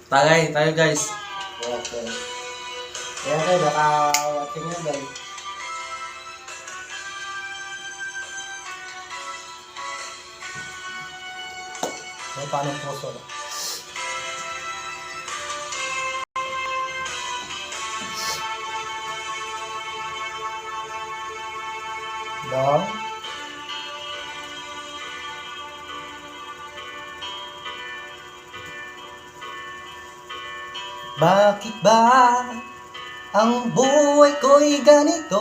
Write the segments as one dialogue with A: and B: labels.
A: Tagay, tayo guys.
B: Okay. Kaya kayo, naka-watching yan guys. May panong puso. Dong. Bakit ba ang buhay ko'y ganito?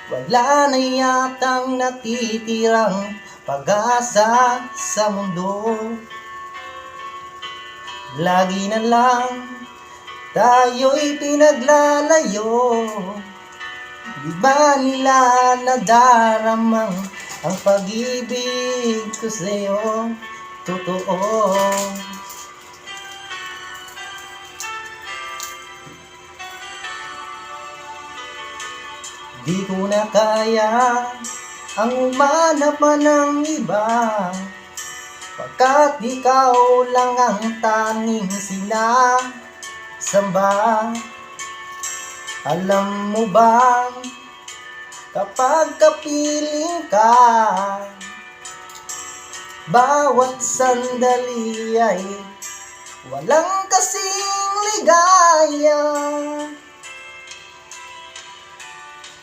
B: Wala na yatang natitirang pag-asa sa mundo. Lagi na lang tayo'y pinaglalayo. Di ba nila nadaramang ang pag-ibig ko sa'yo? Totoo. Di ko na kaya ang umanap pa ng iba, pagkat ikaw lang ang tanging sinasamba. Alam mo ba, kapag kapiling ka, bawat sandali ay walang kasing ligaya.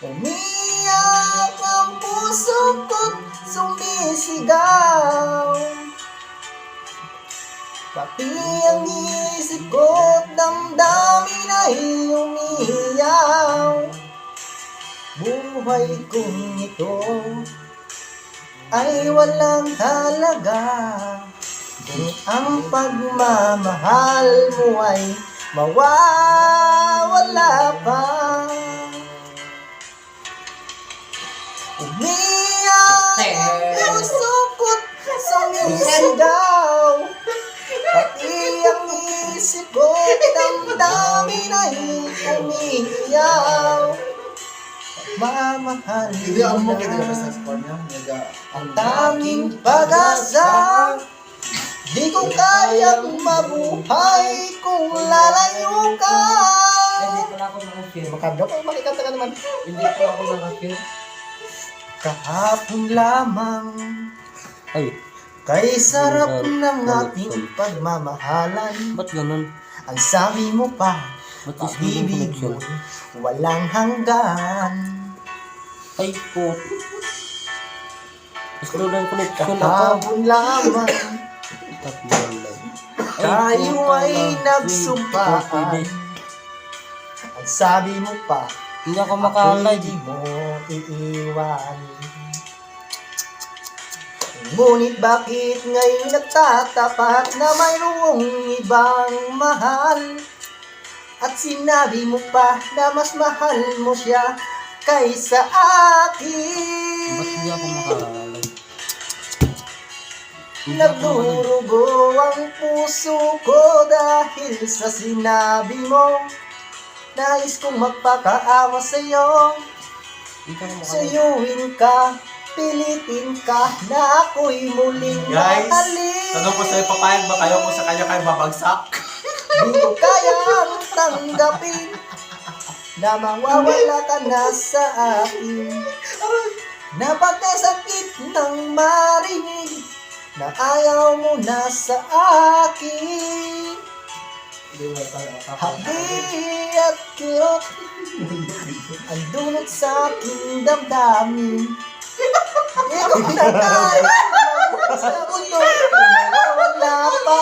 B: Umiyak ang puso ko't sumisigaw, pati ang isip ko't damdamin ay umiiyaw. Buhay kong ito ay walang halaga kung ang pagmamahal mo ay mawawala pa. Umiyak ang puso ko't sumisigaw, pati ang isip ko't damdamin ay umiiyaw. Pagmamahal mo na ang tanging pag-asa. Di ko kayang mabuhay kung lalayo ka.
A: Hindi pala ako nakafeel.
B: Makagap ay makikanta ka naman.
A: Hindi pala ako nakafeel.
B: Kahapon lamang
A: Ay,
B: kay sarap ng ating pagmamahalan.
A: ba't ganun?
B: Ang sabi mo pa,
A: Ba't is ganun
B: pag-ibig
A: connection?
B: mo walang hanggan.
A: Ay po. Slow down connection ako.
B: Kahapon lamang
A: Tatlo lang.
B: tayo ay nagsumpaan. Ang sabi mo pa,
A: Hindi ako makalay.
B: di mo iiwan. Ngunit bakit ngayon nagtatapat na mayroong ibang mahal? At sinabi mo pa na mas mahal mo siya kaysa akin.
A: Ba't hindi ako makalay?
B: Nagdurugo ang puso ko dahil sa sinabi mo. Nais kong magpakaawa sa'yo.
A: Hindi ako makalay.
B: Suyuin ka, pilitin ka na ako'y muling
C: Guys,
B: mahalin.
C: tanong ko sa'yo, papayag ba kayo kung sa kanya kayo babagsak?
B: Di ko kayang tanggapin na mawawala ka na sa akin. Napakasakit ng marinig na ayaw mo na sa akin. Hapdi at kirot ang dunot sa aking damdamin. Di ko na kaya sa mundo mawawala pa.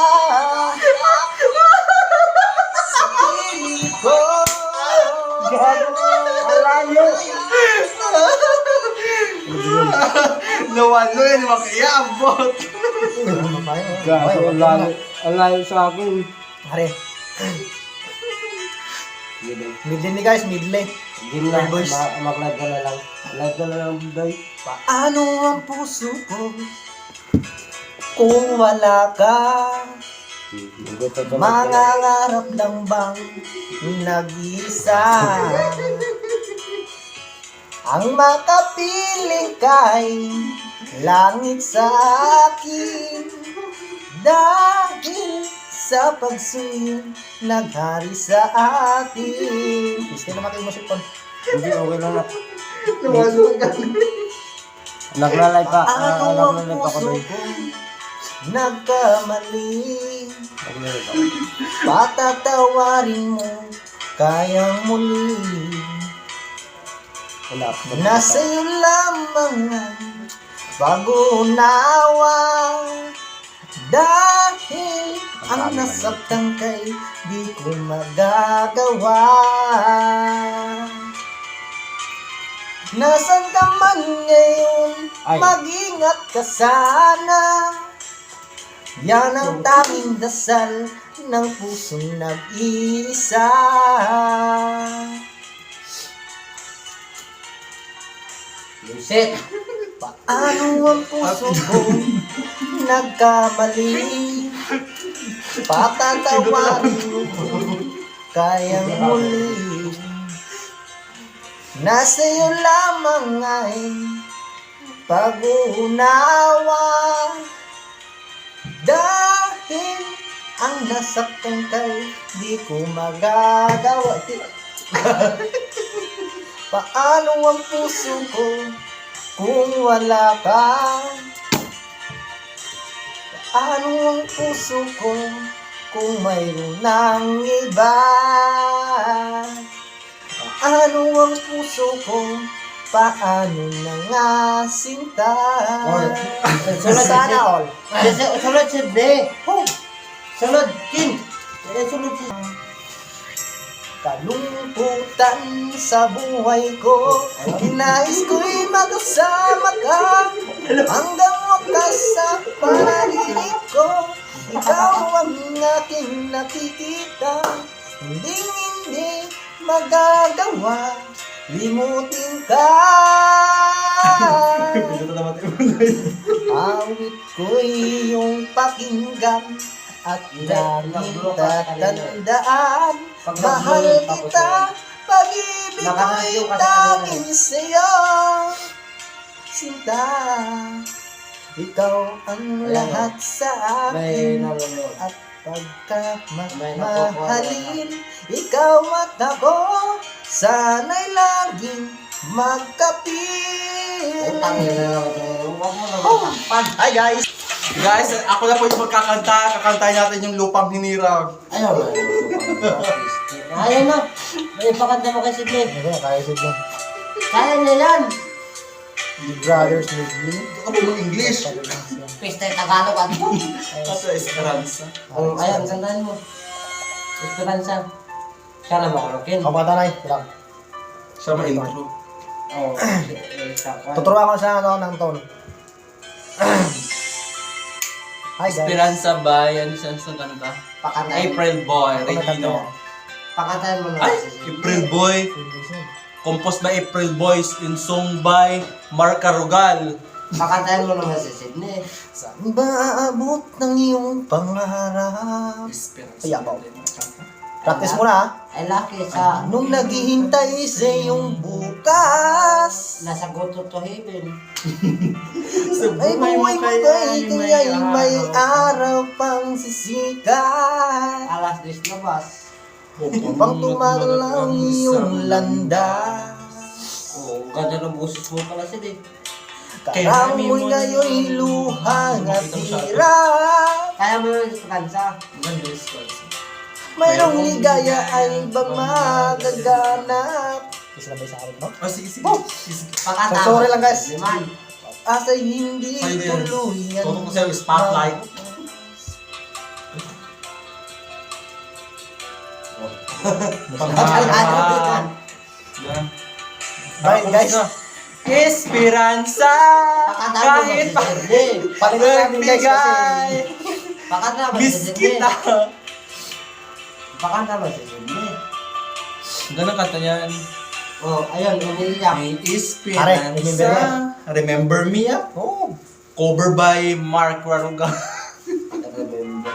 B: Sa piling ko alayo.
C: Nawalo yun, makiabot.
A: Gaso, ang layo sa akin.
B: Pare, midley guys, midley.
A: Hindi na,
B: Boys.
A: mag-live ka na lang. Live ka na lang, day.
B: Paano ang puso ko kung wala ka? Mangangarap lang bang nag-isa? Ang makapiling kay langit sa akin. Dahil sa pagsuyo naghari sa atin. Piste naman kayo masipon.
A: Hindi, okay lang na.
C: Lumalugan.
A: Naglalay pa.
B: Paano ang
A: Naglalay pa ko
B: puso
A: doy.
B: ko nagkamali?
A: Naglalay pa.
B: Patatawarin mo kayang muli.
A: Wala.
B: Nasa iyo lamang ang pag-unawa. Dahil ang nasaktan kay di ko magagawa. Nasaan ka man ngayon,
A: Ay.
B: mag-ingat ka sana. Yan ang tanging dasal ng pusong nag-iisa.
A: Luset.
B: Paano ang puso ko nagkamali? Patatawarin mo kayang muli. Nasa iyo lamang ay pag-uunawa. Dahil ang nasaktan kay di ko magagawa. Paano ang puso ko kung wala ka? Paano ang puso ko kung mayroon ng iba? Paano ang puso ko? Paano na nga sinta?
A: Sunod
B: Sana all.
A: Sunod Sydney. Sunod King. Sunod
B: Kalungkutan sa buhay ko, nais ko'y magkasama ka. Hanggang wakas sa panaginip ko, ikaw ang aking nakikita. Hindi magagawa, limutin ka. Awit ko'y iyong pakinggan at laging tatandaan. Mahal kita, pag-ibig ko'y tanging sa'yo. Sinta, ikaw ang lahat sa akin. At pagkamahalin, ikaw at ako, sana'y laging magkapit. Hi guys!
C: Guys, ako na po yung magkakanta. Kakantahin natin yung Lupang Hinirang.
A: Ayaw na. Ayaw na. May pakanta mo kay Sydney.
B: Ano kaya sigla?
A: Kaya niya yan.
B: The Brothers Medley.
C: Ito ka po ng English.
A: Pista yung Tagalog at mo.
C: Ito, Esperanza.
A: Ayan, kantahan mo. Esperanza. Siya na makulokin.
B: Kapatanay, lang.
C: Siya ma-intro.
A: Oo.
B: Tuturuan ko sa ano ng tone. Hi guys.
C: Esperanza ba? Yan siya sa kanta.
A: Pakantahan.
C: April Boy, Regino.
A: Pakantahan mo na.
C: Ay, April Boy. Composed by April Boys in song by Mark Carugal.
A: Pakantahan mo naman si Sydney.
B: Saan ba aabot ng iyong pangarap?
C: Esperanza.
B: Ay, abaw. Practice muna ha.
A: Ay, laki sa...
B: Nung naghihintay sa iyong bukas.
A: Nasa go to heaven.
B: Ay buhay mo kaya'y may araw pang sisikat.
A: Alas 10 labas.
B: Upang tumalaw iyong landas.
A: Oo, ganda ng boses mo pala Sydney.
B: Karamoy ngayon'y luhang at hirap.
A: Kaya mo yung Esperanza.
C: Maganda yung Esperanza.
B: Mayroong ligaya ay bang magaganap. Isa na ba sa akin, no?
C: Oh, sige, sige. Sige.
A: Pakanta.
B: Sorry lang, guys.
A: Liman.
B: Asa'y hindi
C: Sa'yo din.
B: tuluyan.
C: Tutong ko sa'yo yung spotlight. Yan.
B: Bye, guys.
C: Esperanza,
A: Pakanta mo
C: kahit
A: ba
C: pa
A: si Sydney?
B: Palitan natin, guys, kasi...
A: Pakanta ba si
C: miss
A: Sydney?
C: kita.
A: Pakanta ba si Sydney?
C: Ganun kanta niyan.
A: Oh, ayun, umiiyak.
C: May
B: Are, remember
C: Esperanza. Remember me, ah?
B: Oh,
C: Cover by Mark Carugal.
A: Remember.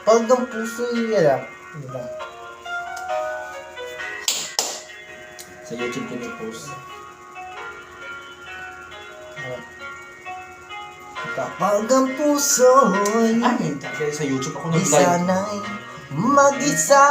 B: kapag ang puso'y alam. Yun lang.
C: Sa YouTube ko na-post.
B: Kapag ang puso'y
C: Ay, kaya sa YouTube ako
B: Di
C: nag-live.
B: sana'y mag-isa